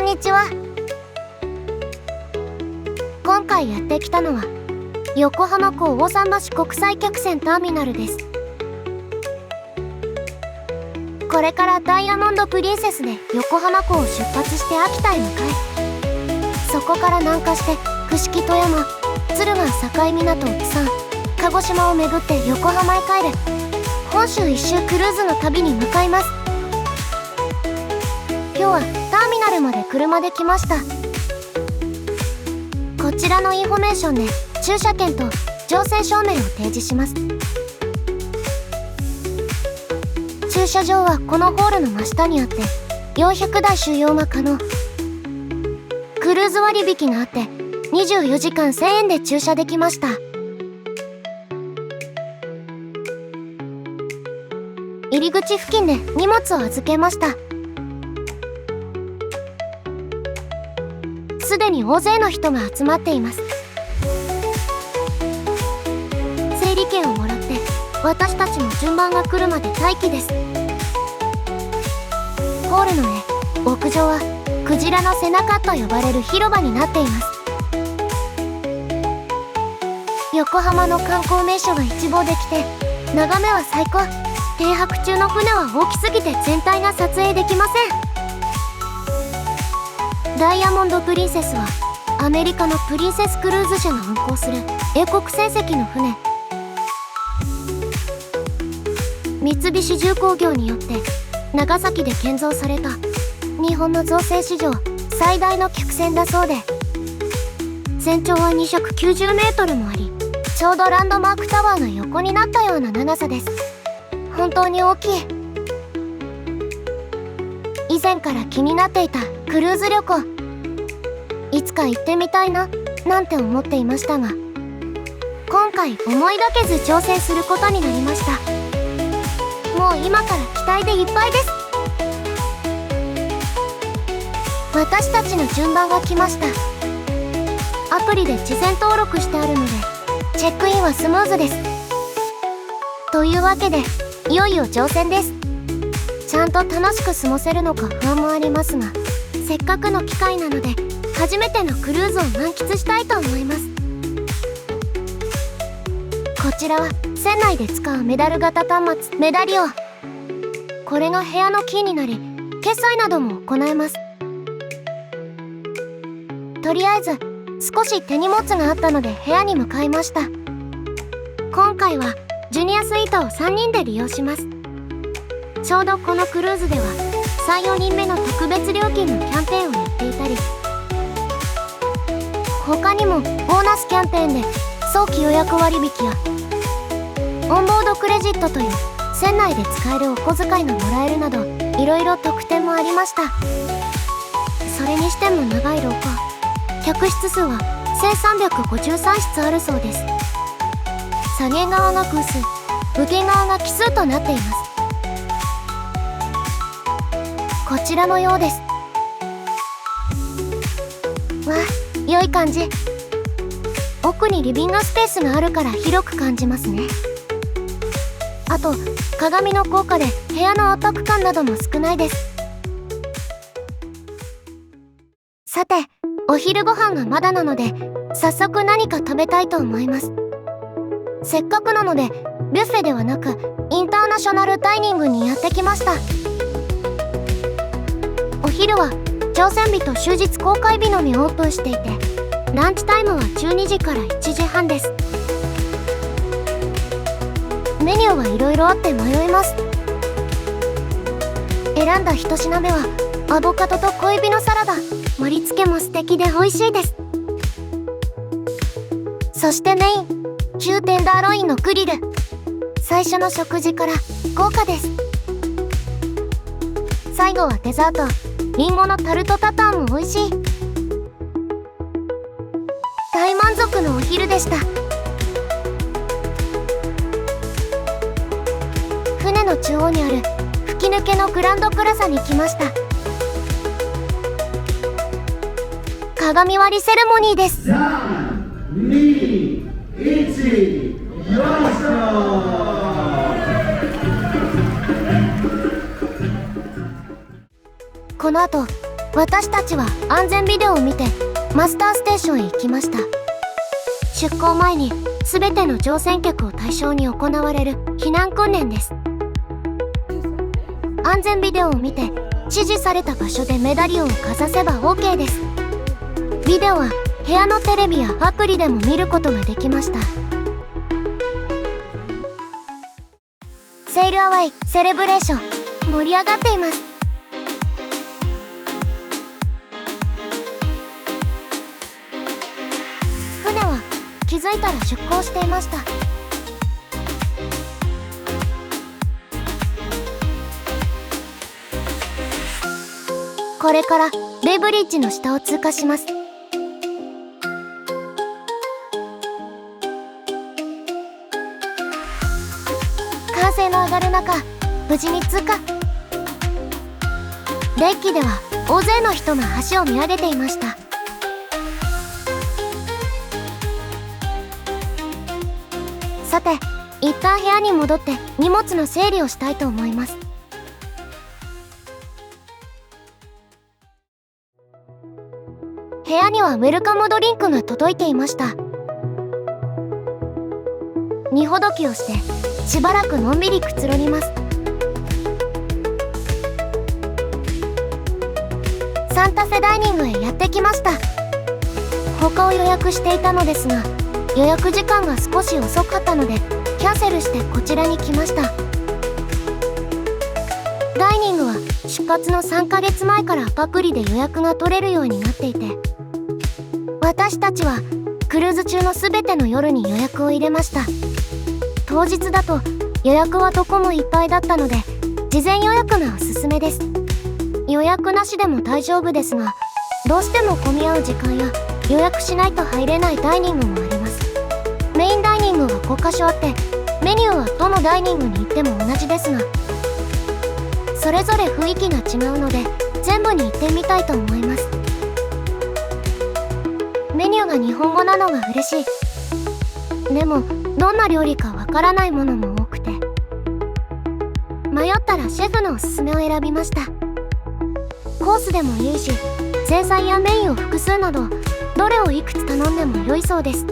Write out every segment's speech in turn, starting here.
にちは。今回やってきたのは横浜港大桟橋国際客船ターミナルです。これからダイヤモンドプリンセスで横浜港を出発して秋田へ向かい、そこから南下して串木富山、敦賀境港釜山、鹿児島を巡って横浜へ帰る本州一周クルーズの旅に向かいます。今日はターミナルまで車で来ました。こちらのインフォメーションで駐車券と乗船証明を提示します。駐車場はこのホールの真下にあって400台収容が可能。クルーズ割引があって24時間1000円で駐車できました。入り口付近で荷物を預けました。すでに大勢の人が集まっています。整理券をもらって私たちの順番が来るまで待機です。ホールの上、屋上はクジラの背中と呼ばれる広場になっています。横浜の観光名所が一望できて眺めは最高。停泊中の船は大きすぎて全体が撮影できません。ダイヤモンドプリンセスはアメリカのプリンセスクルーズ社が運航する英国船籍の船。三菱重工業によって長崎で建造された日本の造船史上最大の客船だそうで、全長は290メートルもあり、ちょうどランドマークタワーの横になったような長さです。本当に大きい。以前から気になっていたクルーズ旅行、いつか行ってみたいななんて思っていましたが、今回思いがけず挑戦することになりました。もう今から期待でいっぱいです。私たちの順番が来ました。アプリで事前登録してあるのでチェックインはスムーズです。というわけでいよいよ乗船です。ちゃんと楽しく過ごせるのか不安もありますが、せっかくの機会なので初めてのクルーズを満喫したいと思います。こちらは船内で使うメダル型端末メダリオ。これが部屋のキーになり決済なども行えます。とりあえず少し手荷物があったので部屋に向かいました。今回はジュニアスイートを3人で利用します。ちょうどこのクルーズでは 3,4 人目の特別料金のキャンペーンをやっていたり、他にもボーナスキャンペーンで早期予約割引やオンボードクレジットという船内で使えるお小遣いがもらえるなどいろいろ特典もありました。それにしても長い廊下、客室数は1353室あるそうです。下げ側が空数、受け側が奇数となっています。こちらのようです。わあ、良い感じ。奥にリビングスペースがあるから広く感じますね。あと鏡の効果で部屋の圧迫感なども少ないです。さて、お昼ご飯がまだなので早速何か食べたいと思います。せっかくなのでビュッフェではなくインターナショナルダイニングにやってきました。お昼は乗船日と終日公開日のみオープンしていて、ランチタイムは12時から1時半です。メニューはいろいろあって迷います。選んだ一品目はアボカドと小エビのサラダ。盛り付けも素敵で美味しいです。そしてメイン、9点ダーロインのグリル。最初の食事から豪華です。最後はデザート、リンゴのタルトタタンも美味しい。大満足のお昼でした。船の中央にある吹き抜けのグランドプラザに来ました。鏡割りセレモニーです。3、2、1、よいしょ。この後私たちは安全ビデオを見てマスターステーションへ行きました。出港前に全ての乗船客を対象に行われる避難訓練です。安全ビデオを見て指示された場所でメダリオンをかざせば OK です。ビデオは部屋のテレビやアプリでも見ることができました。セイルアウェイセレブレーション、盛り上がっています。船は気づいたら出港していました。これからベイブリッジの下を通過します。歓声の上がる中、無事に通過。デッキでは大勢の人が橋を見上げていました。さて、一旦部屋に戻って荷物の整理をしたいと思います。部屋にはウェルカムドリンクが届いていました。荷ほどきをしてしばらくのんびりくつろぎます。サンタフェダイニングへやってきました。他を予約していたのですが、予約時間が少し遅かったのでキャンセルしてこちらに来ました。ダイニングは出発の3ヶ月前からアプリで予約が取れるようになっていて、私たちはクルーズ中の全ての夜に予約を入れました。当日だと予約はどこもいっぱいだったので事前予約がおすすめです。予約なしでも大丈夫ですが、どうしても混み合う時間や予約しないと入れないダイニングもあります。メインダイニングは5カ所あって、メニューはどのダイニングに行っても同じですが、それぞれ雰囲気が違うので全部に行ってみたいと思います。メニューが日本語なのが嬉しい。でもどんな料理かわからないものも多くて、迷ったらシェフのおすすめを選びました。コースでもいいし、前菜やメインを複数などどれをいくつ頼んでも良いそうです。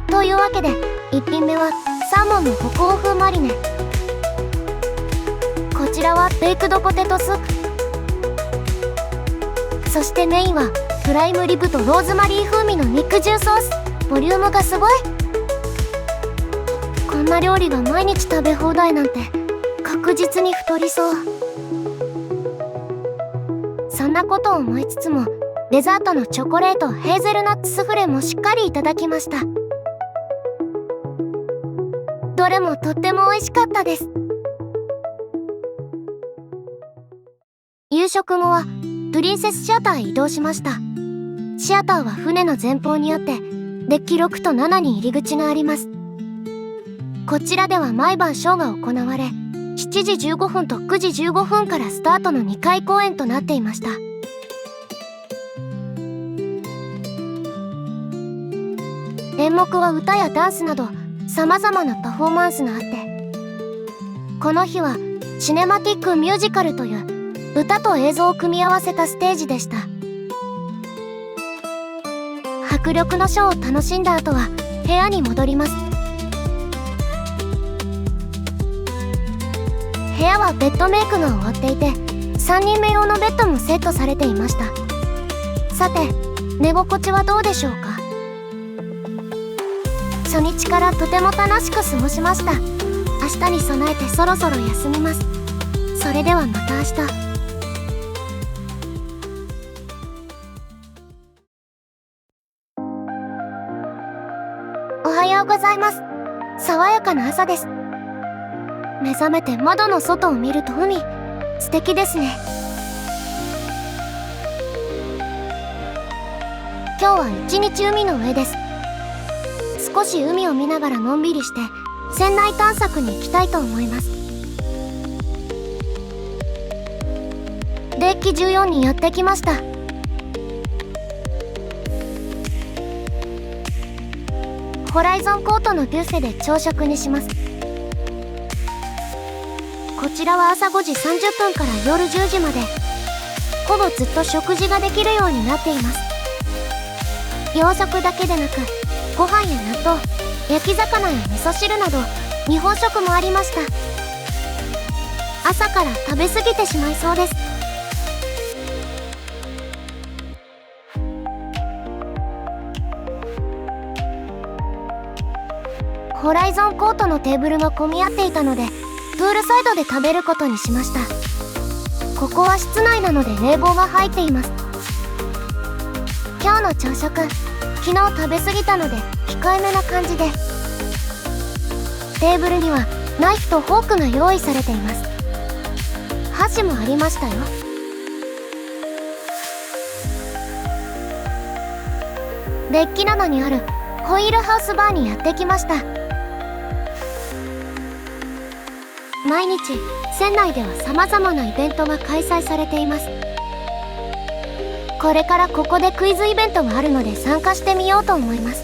というわけで1品目はサーモンの北欧風マリネ。こちらはベイクドポテトスープ。そしてメインはプライムリブとローズマリー風味の肉汁ソース。ボリュームがすごい。こんな料理が毎日食べ放題なんて確実に太りそう。そんなことを思いつつも、デザートのチョコレートヘーゼルナッツスフレもしっかりいただきました。どれもとっても美味しかったです。夕食後はプリンセスシアターへ移動しました。シアターは船の前方にあって、デッキ6と7に入り口があります。こちらでは毎晩ショーが行われ、7時15分と9時15分からスタートの2回公演となっていました。演目は歌やダンスなど様々なパフォーマンスがあって、この日はシネマティックミュージカルという歌と映像を組み合わせたステージでした。迫力のショーを楽しんだ後は部屋に戻ります。部屋はベッドメイクが終わっていて、3人目用のベッドもセットされていました。さて、寝心地はどうでしょうか。初日からとても楽しく過ごしました。明日に備えてそろそろ休みます。それではまた明日。おはようございます。爽やかな朝です。目覚めて窓の外を見ると海、素敵ですね。今日は一日海の上です。少し海を見ながらのんびりして船内探索に行きたいと思います。デッキ14にやってきました。ホライゾンコートのビュッフェで朝食にします。こちらは朝5時30分から夜10時までほぼずっと食事ができるようになっています。洋食だけでなく、ご飯や納豆、焼き魚や味噌汁など日本食もありました。朝から食べ過ぎてしまいそうです。ホライゾンコートのテーブルが混み合っていたので、プールサイドで食べることにしました。ここは室内なので冷房が入っています。今日の朝食、昨日食べ過ぎたので控えめな感じで。テーブルにはナイフとフォークが用意されています。箸もありましたよ。デッキ灘にあるホイールハウスバーにやってきました。毎日船内では様々なイベントが開催されています。これからここでクイズイベントがあるので参加してみようと思います。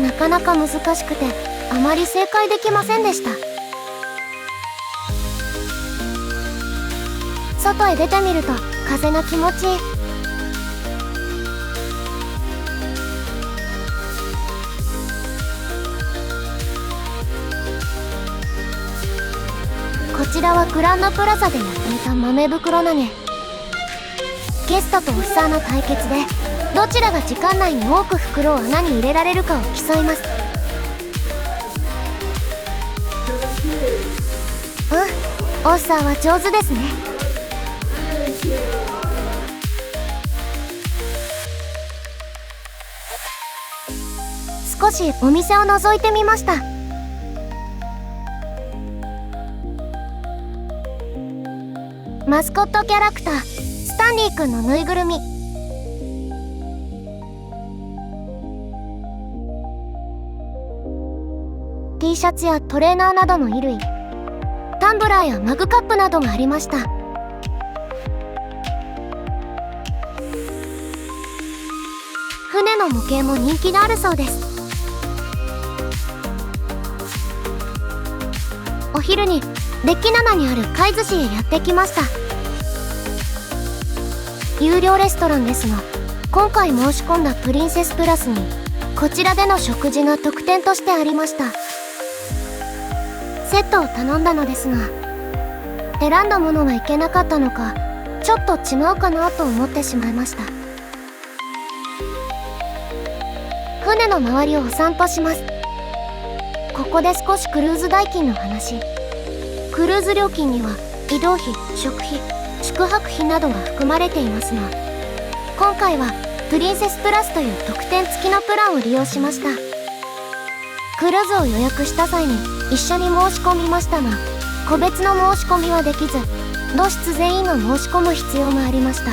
なかなか難しくてあまり正解できませんでした。外へ出てみると風が気持ちいい。こちらはグランドプラザでやっていた豆袋投げ。ゲストとオフィサーの対決でどちらが時間内に多く袋を穴に入れられるかを競います。オフィサーは上手ですね。少しお店を覗いてみました。マスコットキャラクタースタンリーくんのぬいぐるみ。T シャツやトレーナーなどの衣類、タンブラーやマグカップなどがありました。船の模型も人気があるそうです。お昼にデッキ灘にある貝寿司へやってきました。有料レストランですが、今回申し込んだプリンセスプラスにこちらでの食事が特典としてありました。セットを頼んだのですが、選んだものがいけなかったのか、ちょっと違うかなと思ってしまいました。船の周りをお散歩します。ここで少しクルーズ代金の話。クルーズ料金には移動費、食費、宿泊費などが含まれていますが、今回はプリンセスプラスという特典付きのプランを利用しました。クルーズを予約した際に一緒に申し込みましたが、個別の申し込みはできず、同室全員が申し込む必要がありました。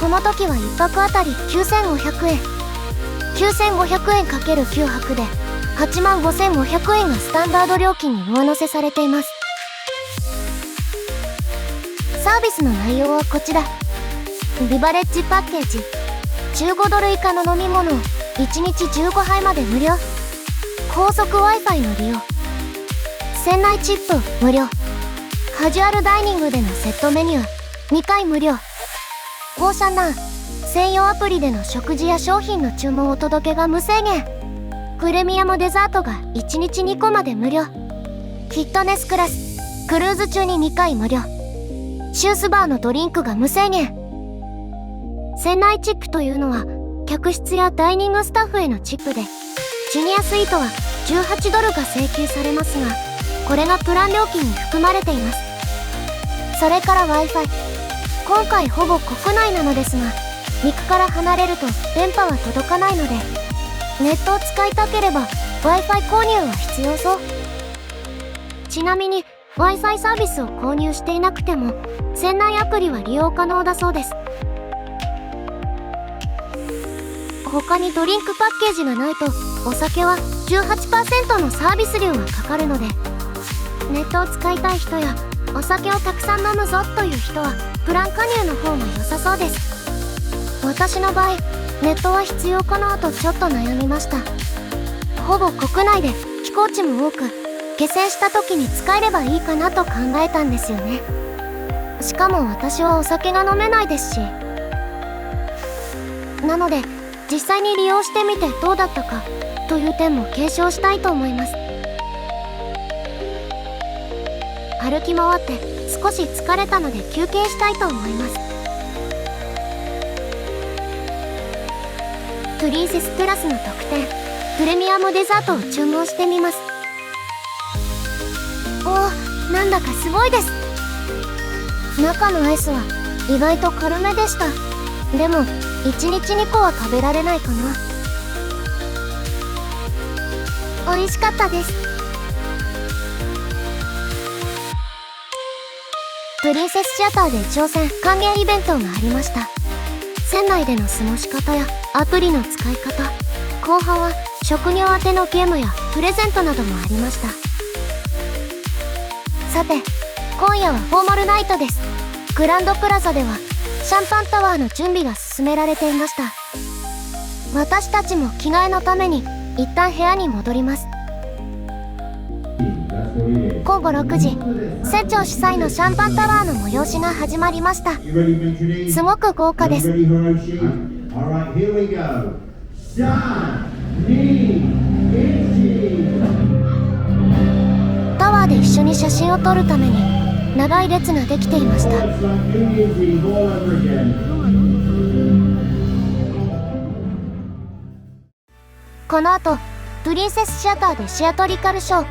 この時は1泊あたり9500円。9500円 ×9 泊で85,500円がスタンダード料金に上乗せされています。サービスの内容はこちら。ビバレッジパッケージ。15ドル以下の飲み物を1日15杯まで無料。高速 Wi-Fi の利用。船内チップ無料。カジュアルダイニングでのセットメニュー2回無料。オーシャンナン専用アプリでの食事や商品の注文お届けが無制限。プレミアムデザートが1日2個まで無料。フィットネスクラスクルーズ中に2回無料。シュースバーのドリンクが無制限。船内チップというのは客室やダイニングスタッフへのチップで、ジュニアスイートは18ドルが請求されますが、これがプラン料金に含まれています。それから Wi-Fi。今回ほぼ国内なのですが、陸から離れると電波は届かないので、ネットを使いたければ Wi-Fi 購入は必要そう。ちなみに Wi-Fi サービスを購入していなくても船内アプリは利用可能だそうです。他にドリンクパッケージがないとお酒は 18% のサービス料がかかるので、ネットを使いたい人やお酒をたくさん飲むぞという人はプラン加入の方が良さそうです。私の場合ネットは必要かなとちょっと悩みました。ほぼ国内で寄港地も多く、下船した時に使えればいいかなと考えたんですよね。しかも私はお酒が飲めないですし。なので実際に利用してみてどうだったかという点も検証したいと思います。歩き回って少し疲れたので休憩したいと思います。プリンセステラスの特典プレミアムデザートを注文してみます。お、なんだかすごいです。中のアイスは意外と軽めでした。でも1日2個は食べられないかな。美味しかったです。プリンセスシアターで挑戦歓迎イベントがありました。船内での過ごし方やアプリの使い方、後半は職業宛てのゲームやプレゼントなどもありました。さて今夜はフォーマルナイトです。グランドプラザではシャンパンタワーの準備が進められていました。私たちも着替えのために一旦部屋に戻ります。午後6時、船長主催のシャンパンタワーの催しが始まりました。すごく豪華です。タワーで一緒に写真を撮るために長い列ができていました。この後プリンセスシアターでシアトリカルショー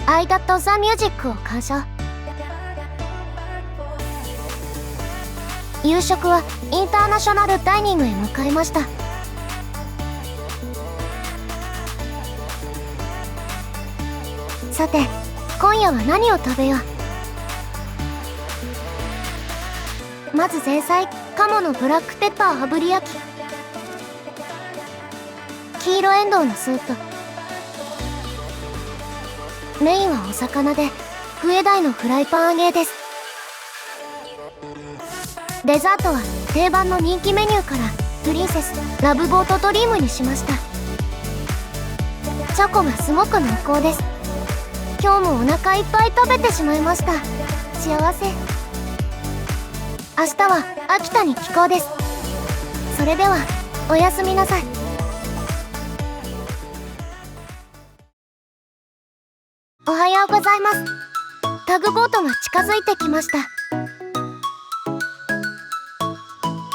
I That The Music を鑑賞。夕食はインターナショナルダイニングへ向かいました。さて今夜は何を食べよう。まず前菜、鴨のブラックペッパー炙り焼き、黄色エンドウのスープ。メインはお魚で笛鯛のフライパン揚げです。デザートは定番の人気メニューからプリンセスラブボートドリームにしました。チョコがすごく濃厚です。今日もお腹いっぱい食べてしまいました。幸せ。明日は秋田に帰港です。それではおやすみなさい。おはようございます。タグボートが近づいてきました。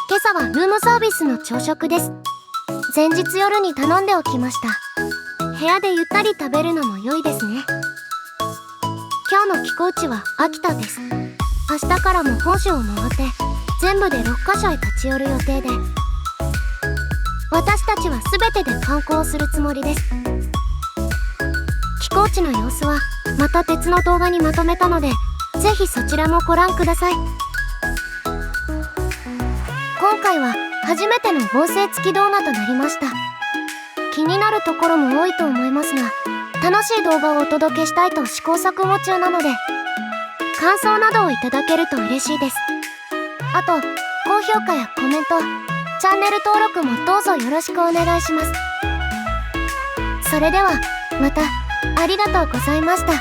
今朝はルームサービスの朝食です。前日夜に頼んでおきました。部屋でゆったり食べるのも良いですね。今日の寄港地は秋田です。明日からも本州を回って全部で6カ所へ立ち寄る予定で、私たちは全てで観光するつもりです。寄港地の様子はまた別の動画にまとめたので、ぜひそちらもご覧ください。今回は初めての音声付き動画となりました。気になるところも多いと思いますが、楽しい動画をお届けしたいと試行錯誤中なので、感想などをいただけると嬉しいです。あと高評価やコメント、チャンネル登録もどうぞよろしくお願いします。それではまた。ありがとうございました。